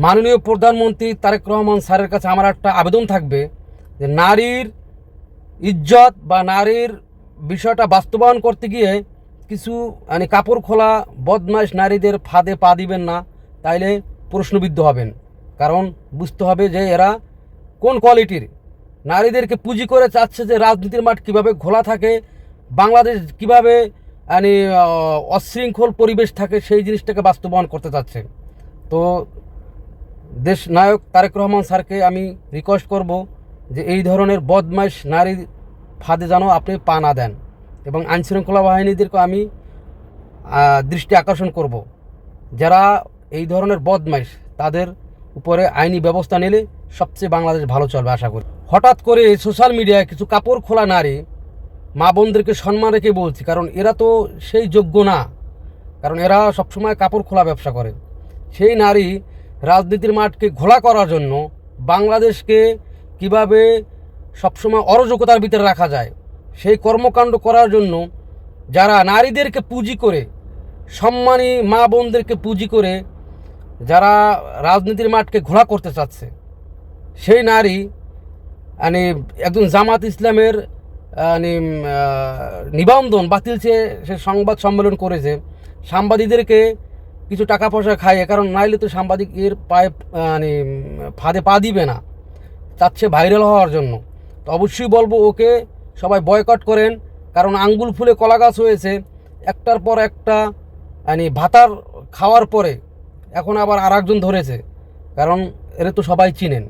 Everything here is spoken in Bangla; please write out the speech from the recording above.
মাননীয় প্রধানমন্ত্রী তারেক রহমান স্যারের কাছে আমার একটা আবেদন থাকবে যে নারীর ইজ্জত বা নারীর বিষয়টা বাস্তবায়ন করতে গিয়ে কিছু কাপড় খোলা বদমাইশ নারীদের ফাঁদে পা দিবেন না, তাইলে প্রশ্নবিদ্ধ হবেন। কারণ বুঝতে হবে যে এরা কোন কোয়ালিটির নারীদেরকে পুঁজি করে চাচ্ছে যে রাজনীতির মাঠ কীভাবে ঘোলা থাকে, বাংলাদেশ কীভাবে অশৃঙ্খল পরিবেশ থাকে, সেই জিনিসটাকে বাস্তবায়ন করতে চাচ্ছে। তো দেশ নায়ক তারেক রহমান স্যারকে আমি রিকোয়েস্ট করব যে এই ধরনের বদমাইশ নারীর ফাঁদে যেন আপনি পা না দেন, এবং আইনশৃঙ্খলা বাহিনীদেরকে আমি দৃষ্টি আকর্ষণ করব, যারা এই ধরনের বদমাইশ তাদের উপরে আইনি ব্যবস্থা নিলে সবচেয়ে বাংলাদেশ ভালো চলবে আশা করি। হঠাৎ করে সোশ্যাল মিডিয়ায় কিছু কাপড় খোলা নারী মা বোনদেরকে সম্মান রেখে বলছি, কারণ এরা তো সেই যোগ্য না, কারণ এরা সবসময় কাপড় খোলা ব্যবসা করে। সেই নারী রাজনীতির মাঠকে ঘোলা করার জন্য, বাংলাদেশকে কিভাবে সবসময় অরাজকতার ভিতরে রাখা যায় সেই কর্মকাণ্ড করার জন্য যারা নারীদেরকে পুঁজি করে, সম্মানী মা বোনদেরকে পুঁজি করে যারা রাজনীতির মাঠকে ঘোলা করতে চাচ্ছে, সেই নারী একজন জামাত ইসলামের নিবন্ধন বাতিল চেয়ে সে সংবাদ সম্মেলন করেছে, সাংবাদিকদেরকে কিছু টাকা পয়সা খাইয়ে, কারণ নাইলে তো সাংবাদিক এর পায়ে ফাঁদে পা দিবে না, চাচ্ছে ভাইরাল হওয়ার জন্য। তো অবশ্যই বলবো ওকে সবাই বয়কট করেন, কারণ আঙ্গুল ফুলে কলা গাছ হয়েছে, একটার পর একটা ভাতার খাওয়ার পরে এখন আবার আর একজন ধরেছে, কারণ এরা তো সবাই চিনেন।